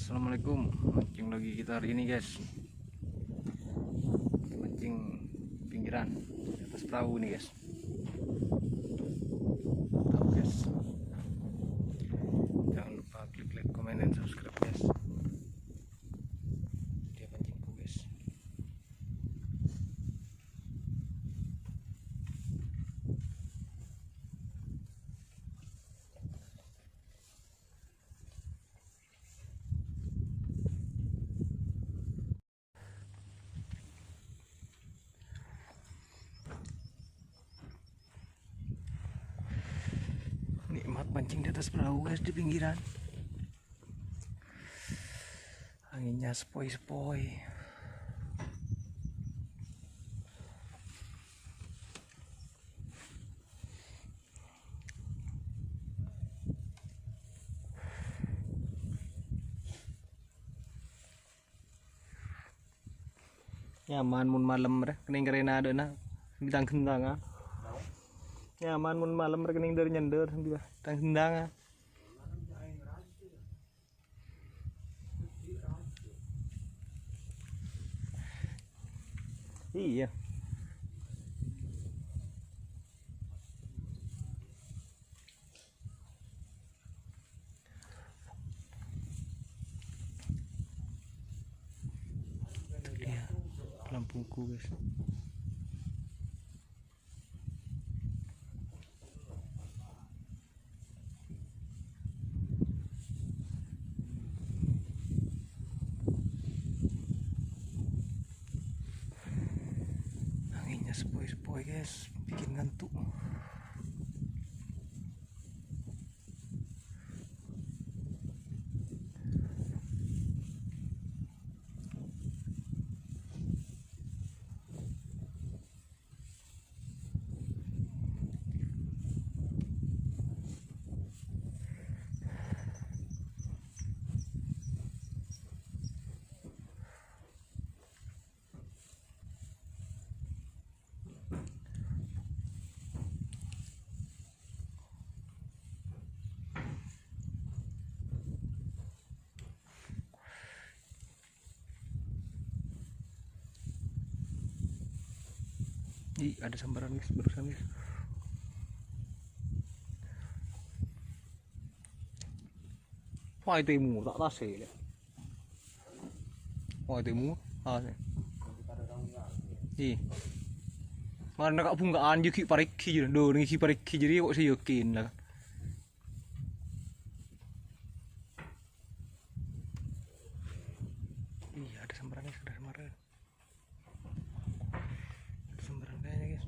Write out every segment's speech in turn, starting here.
Assalamualaikum, mancing lagi kita hari ini guys. Mancing pinggiran di atas perahu nih guys. Tahu guys. Jangan lupa klik like, komen dan subscribe guys. Dia mancingku guys. Nikmat mancing di atas perahu guys, di pinggiran. Anginnya sepoi-sepoi. Nyaman mun malam rek kening karena ada na bintang kendang. Nyaman mun malam rekening dari nyender di tang kendang. Iya. Itu dia pelampungku guys. Sepoi-sepoi guys, bikin ngantuk. Ih, ada sambaran guys, barusan guys. Wah itu imu, tak tas ya. Wah itu imu, ih. Mana kak bungkaan juga pariki jadi, do nih pariki jadi kok sih yakin lah. Iya ada sambaran guys, ada sambaran. Guys.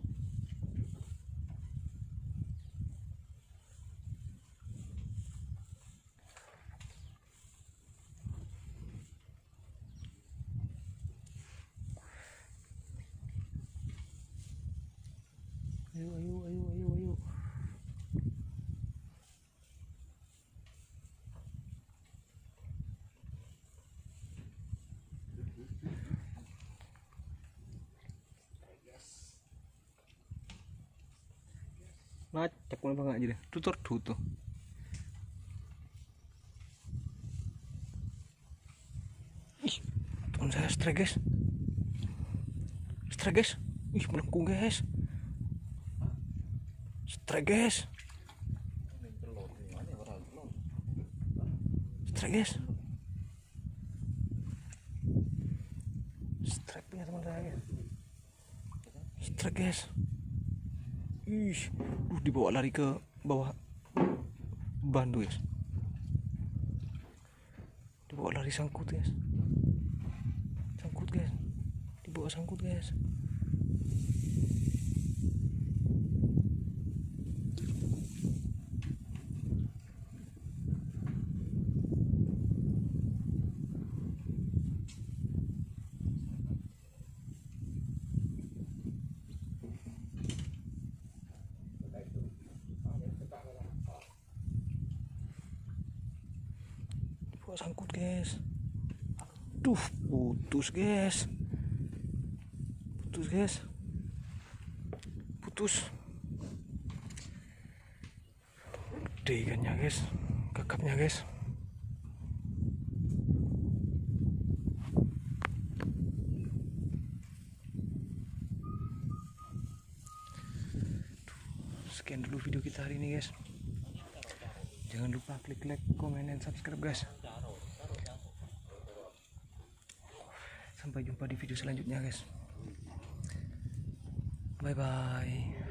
Ayo. Ngacak mana bang aja deh, tutur tuh. Ih, teman saya strike guys. Ih, melengkung guys. Strike guys. Strike punya teman saya. Strike guys. Ih, dibawa lari ke bawah bandu guys. Dibawa lari sangkut guys. Dibawa sangkut guys. Sangkut guys. Aduh, putus guys. Gede ikannya guys, kakapnya guys. sekian dulu video kita hari ini guys. Jangan lupa klik like, komen, dan subscribe guys. Sampai jumpa di video selanjutnya guys. Bye bye.